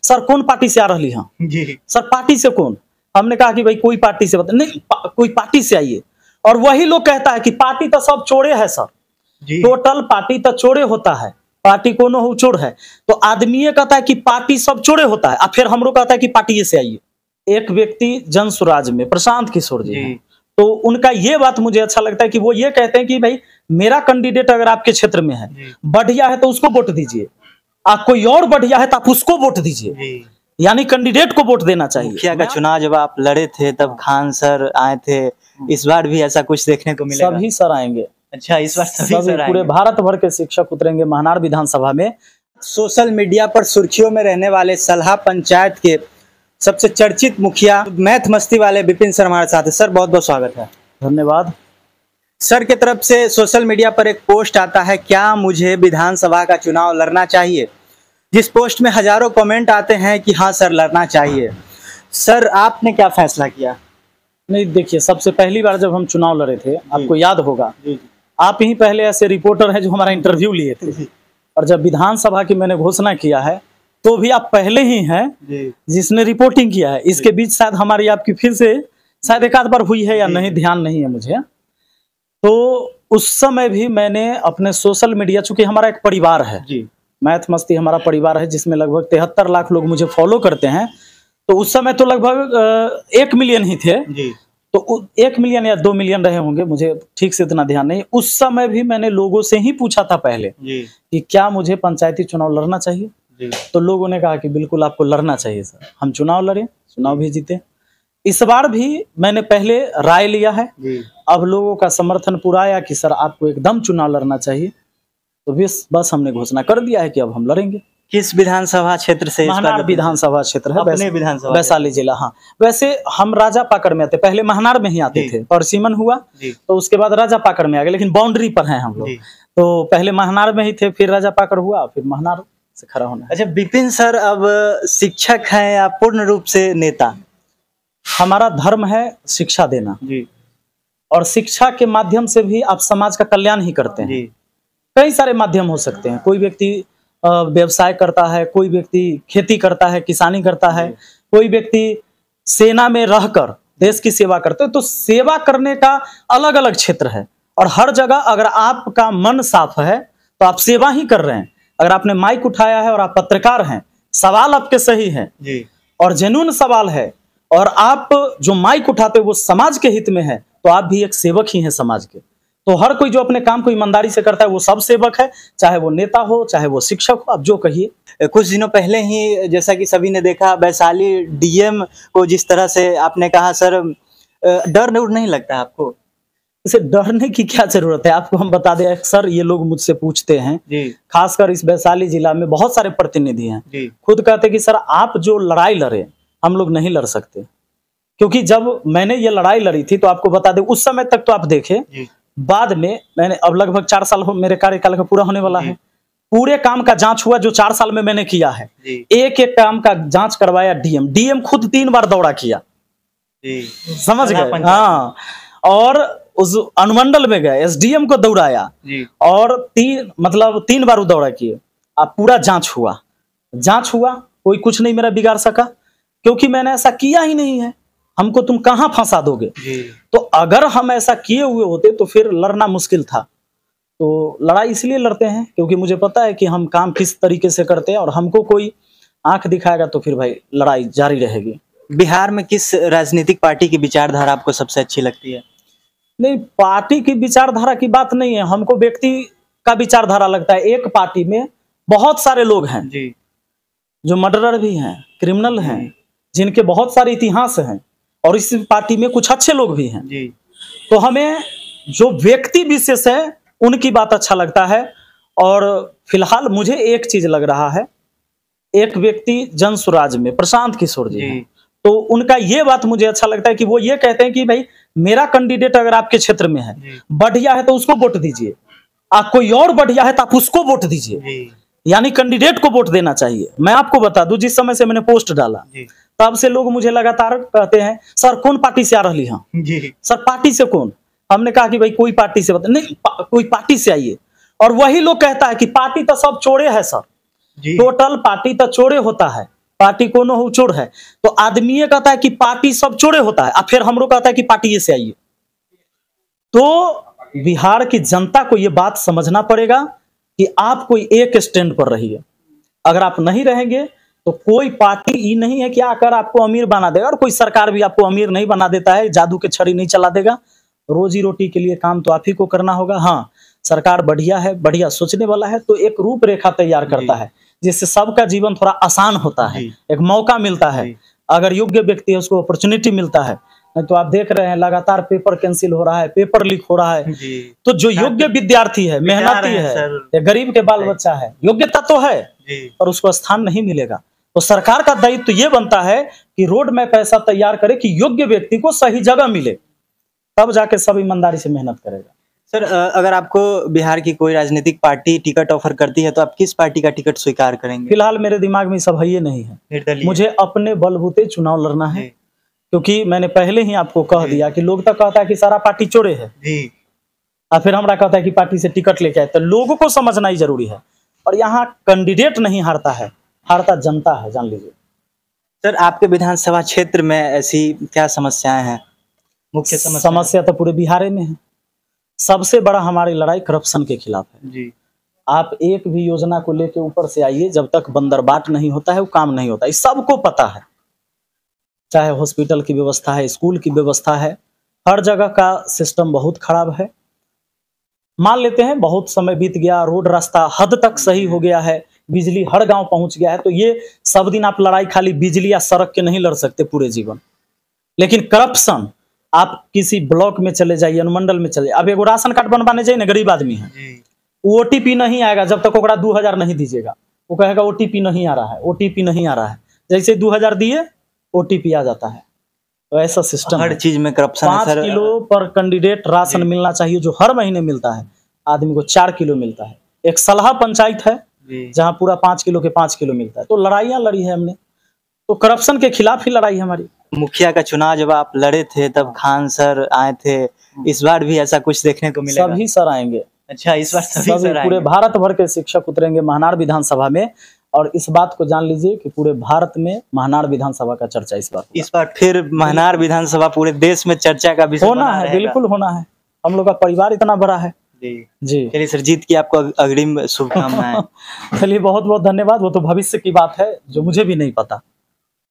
Sir कौन party से आ रही हाँ जी सर, पार्टी से कौन? हमने कहा कि भाई कोई पार्टी से बता नहीं, कोई पार्टी से आइए। और वही लोग कहता है कि पार्टी तो सब चोरे है सर, टोटल पार्टी तो चोरे होता है, पार्टी कोनो हो चोर है। तो आदमी ये कहता है कि पार्टी सब चोरे होता है, और फिर हमरो कहता है कि पार्टी से आइए। एक व्यक्ति जन स्वराज में प्रशांत किशोर जी हैं, तो उनका ये बात मुझे अच्छा लगता है कि वो ये कहते हैं कि भाई मेरा कैंडिडेट अगर आपके क्षेत्र में है, बढ़िया है तो उसको वोट दीजिए, आप कोई और बढ़िया है तो आप उसको वोट दीजिए, यानी कैंडिडेट को वोट देना चाहिए। मुखिया का चुनाव जब आप लड़े थे तब खान सर आए थे, इस बार भी ऐसा कुछ देखने को मिलेगा? सभी सर आएंगे। अच्छा, इस बार सभी सर आएंगे। पूरे भारत भर के शिक्षक उतरेंगे महनार विधानसभा में। सोशल मीडिया पर सुर्खियों में रहने वाले सलहा पंचायत के सबसे चर्चित मुखिया मैथ मस्ती वाले विपिन सर हमारे साथ है। सर बहुत बहुत स्वागत है। धन्यवाद। सर की तरफ से सोशल मीडिया पर एक पोस्ट आता है, क्या मुझे विधानसभा का चुनाव लड़ना चाहिए, जिस पोस्ट में हजारों कमेंट आते हैं कि हाँ सर लड़ना चाहिए। सर आपने क्या फैसला किया? नहीं देखिए, सबसे पहली बार जब हम चुनाव लड़े थे, आपको याद होगा, आप ही पहले ऐसे रिपोर्टर हैं जो हमारा इंटरव्यू लिए थे, और जब विधानसभा की मैंने घोषणा किया है तो भी आप पहले ही हैं जिसने रिपोर्टिंग किया है। इसके बीच शायद हमारी आपकी फिर से शायद एक आध बार हुई है या नहीं, ध्यान नहीं है मुझे। तो उस समय भी मैंने अपने सोशल मीडिया, चूंकि हमारा एक परिवार है, मैथ मस्ती हमारा परिवार है जिसमें लगभग 73 लाख लोग मुझे फॉलो करते हैं, तो उस समय तो लगभग 1 मिलियन ही थे, तो 1 मिलियन या 2 मिलियन रहे होंगे, मुझे ठीक से इतना ध्यान नहीं। उस समय भी मैंने लोगों से ही पूछा था पहले कि क्या मुझे पंचायती चुनाव लड़ना चाहिए, तो लोगों ने कहा कि बिल्कुल आपको लड़ना चाहिए सर। हम चुनाव लड़े, चुनाव भी जीते। इस बार भी मैंने पहले राय लिया है, अब लोगों का समर्थन पूरा आया कि सर आपको एकदम चुनाव लड़ना चाहिए, तो बस हमने घोषणा कर दिया है कि अब हम लड़ेंगे। किस विधानसभा क्षेत्र से? महनार विधानसभा क्षेत्र है, अपने विधानसभा वैशाली जिला। हाँ, वैसे हम राजा पाकड़ में आते, पहले महनार में ही आते थे, और सीमन हुआ तो उसके बाद राजा पाकड़ में आ गए, लेकिन बाउंड्री पर हैं हम लोग, तो पहले महनार में ही थे, फिर राजा पाकड़ हुआ, फिर महनार से खड़ा होना। अच्छा विपिन सर, अब शिक्षक हैं या पूर्ण रूप से नेता? हमारा धर्म है शिक्षा देना, और शिक्षा के माध्यम से भी आप समाज का कल्याण ही करते हैं। कई सारे माध्यम हो सकते हैं, कोई व्यक्ति व्यवसाय करता है, कोई व्यक्ति खेती करता है, किसानी करता है, कोई व्यक्ति सेना में रहकर देश की सेवा करते हैं। तो सेवा करने का अलग अलग क्षेत्र है, और हर जगह अगर आपका मन साफ है तो आप सेवा ही कर रहे हैं। अगर आपने माइक उठाया है और आप पत्रकार हैं, सवाल आपके सही हैं और जेन्युइन सवाल है, और आप जो माइक उठाते वो समाज के हित में है, तो आप भी एक सेवक ही हैं समाज के। तो हर कोई जो अपने काम को ईमानदारी से करता है वो सब सेवक है, चाहे वो नेता हो, चाहे वो शिक्षक हो, आप जो कहिए। कुछ दिनों पहले ही जैसा कि सभी ने देखा, वैशाली डीएम को जिस तरह से आपने कहा, सर डर नहीं लगता आपको? इसे डरने की क्या जरूरत है? आपको हम बता दें, सर ये लोग मुझसे पूछते हैं, खासकर इस वैशाली जिला में बहुत सारे प्रतिनिधि हैं, खुद कहते कि सर आप जो लड़ाई लड़े हम लोग नहीं लड़ सकते, क्योंकि जब मैंने ये लड़ाई लड़ी थी तो आपको बता दें उस समय तक तो आप देखे, बाद में मैंने, अब लगभग 4 साल हो मेरे कार्यकाल का पूरा होने वाला है, पूरे काम का जांच हुआ जो 4 साल में मैंने किया है, एक एक काम का जांच करवाया डीएम खुद 3 बार दौरा किया, समझ गए? हाँ, और उस अनुमंडल में गए, एसडीएम को दौड़ाया, और 3 बार दौरा किए। अब पूरा जांच हुआ, कोई कुछ नहीं मेरा बिगाड़ सका, क्योंकि मैंने ऐसा किया ही नहीं है। हमको तुम कहां फंसा दोगे? तो अगर हम ऐसा किए हुए होते तो फिर लड़ना मुश्किल था। तो लड़ाई इसलिए लड़ते हैं क्योंकि मुझे पता है कि हम काम किस तरीके से करते हैं, और हमको कोई आंख दिखाएगा तो फिर भाई लड़ाई जारी रहेगी। बिहार में किस राजनीतिक पार्टी की विचारधारा आपको सबसे अच्छी लगती है? नहीं, पार्टी की विचारधारा की बात नहीं है, हमको व्यक्ति का विचारधारा लगता है। एक पार्टी में बहुत सारे लोग हैं जो मर्डरर भी हैं, क्रिमिनल हैं, जिनके बहुत सारे इतिहास हैं, और इस पार्टी में कुछ अच्छे लोग भी हैं। तो हमें जो व्यक्ति विशेष है उनकी बात अच्छा लगता है। और फिलहाल मुझे एक चीज लग रहा है, एक व्यक्ति जन स्वराज में प्रशांत किशोर जी हैं, तो उनका ये बात मुझे अच्छा लगता है कि वो ये कहते हैं कि भाई मेरा कैंडिडेट अगर आपके क्षेत्र में है, बढ़िया है तो उसको वोट दीजिए, आप कोई और बढ़िया है तो आप उसको वोट दीजिए, यानी कैंडिडेट को वोट देना चाहिए। मैं आपको बता दूं, जिस समय से मैंने पोस्ट डाला तब से लोग मुझे लगातार कहते हैं सर कौन पार्टी से आ रही हाँ सर, पार्टी से कौन? हमने कहा कि भाई कोई पार्टी से बता नहीं, कोई पार्टी से आइए। और वही लोग कहता है कि पार्टी तो सब चोरे है सर, टोटल पार्टी तो चोरे होता है, पार्टी कोनो हो चोर है, तो आदमी ये कहता है कि पार्टी सब चोरे होता है, और फिर हमरो कहता है कि पार्टी ये से आइए। तो बिहार की जनता को ये बात समझना पड़ेगा कि आप कोई एक स्टैंड पर रहिए। अगर आप नहीं रहेंगे तो कोई पार्टी ये नहीं है कि आकर आपको अमीर बना देगा, और कोई सरकार भी आपको अमीर नहीं बना देता है, जादू के छड़ी नहीं चला देगा। रोजी रोटी के लिए काम तो आप ही को करना होगा। हाँ, सरकार बढ़िया है, बढ़िया सोचने वाला है, तो एक रूपरेखा तैयार करता है जिससे सबका जीवन थोड़ा आसान होता है, एक मौका मिलता है। अगर योग्य व्यक्ति है उसको अपॉर्चुनिटी मिलता है। नहीं तो आप देख रहे हैं लगातार पेपर कैंसिल हो रहा है, पेपर लीक हो रहा है। तो जो योग्य विद्यार्थी है, मेहनती है, गरीब के बाल बच्चा है, योग्यता तो है और उसको स्थान नहीं मिलेगा। तो सरकार का दायित्व ये बनता है कि रोड मैप ऐसा तैयार करे कि योग्य व्यक्ति को सही जगह मिले, तब जाके सब ईमानदारी से मेहनत करेगा। सर, अगर आपको बिहार की कोई राजनीतिक पार्टी टिकट ऑफर करती है तो आप किस पार्टी का टिकट स्वीकार करेंगे? फिलहाल मेरे दिमाग में सब है ये नहीं है, मुझे अपने बलबूते चुनाव लड़ना है। क्योंकि मैंने पहले ही आपको कह दिया कि लोग तो कहता है कि सारा पार्टी चोरे है, और फिर हमरा कहता है कि पार्टी से टिकट लेके आए। तो लोगों को समझना ही जरूरी है, और यहाँ कैंडिडेट नहीं हारता है, हारता जनता है, जान लीजिए। सर, आपके विधानसभा क्षेत्र में ऐसी क्या समस्याएं हैं? मुख्य समस्या तो पूरे बिहार में है। सबसे बड़ा हमारी लड़ाई करप्शन के खिलाफ है जी। आप एक भी योजना को लेके ऊपर से आइए, जब तक बंदरबाट नहीं होता है वो काम नहीं होता, इस सबको पता है। चाहे हॉस्पिटल की व्यवस्था है, स्कूल की व्यवस्था है, हर जगह का सिस्टम बहुत खराब है। मान लेते हैं बहुत समय बीत गया, रोड रास्ता हद तक सही हो गया है, बिजली हर गांव पहुंच गया है, तो ये सब दिन आप लड़ाई खाली बिजली या सड़क के नहीं लड़ सकते पूरे जीवन। लेकिन करप्शन, आप किसी ब्लॉक में चले जाइए, अनुमंडल में चले, अब एगो राशन कार्ड बनवाने जाइए ना, गरीब आदमी है, ओटीपी नहीं आएगा जब तक ओकरा 2000 नहीं दीजिएगा। वो कहेगा ओटीपी नहीं आ रहा है, ओटीपी नहीं आ रहा है। जैसे 2000 दिए ओटीपी आ जाता है। तो ऐसा सिस्टम हर चीज में करप्शन है। 5 किलो पर कैंडिडेट राशन मिलना चाहिए, जो हर महीने मिलता है, आदमी को 4 किलो मिलता है। एक सलाह पंचायत है जहां पूरा 5 किलो के 5 किलो मिलता है। तो लड़ाइयां लड़ी है हमने, तो करप्शन के खिलाफ ही लड़ाई हमारी। मुखिया का चुनाव जब आप लड़े थे तब खान सर आए थे, इस बार भी ऐसा कुछ देखने को मिलेगा? सभी सर आएंगे। अच्छा, इस बार सभी सर पूरे भारत भर के शिक्षक उतरेंगे महनार विधानसभा में, और इस बात को जान लीजिए कि पूरे भारत में महनार विधानसभा का चर्चा इस बार फिर महनार विधानसभा पूरे देश में चर्चा का विषय होना है। बिल्कुल होना है, हम लोग का परिवार इतना बड़ा है जी। चलिए सर, जीत की आपको अग्रिम शुभकामनाएं। चलिए, बहुत बहुत धन्यवाद। वो तो भविष्य की बात है जो मुझे भी नहीं पता।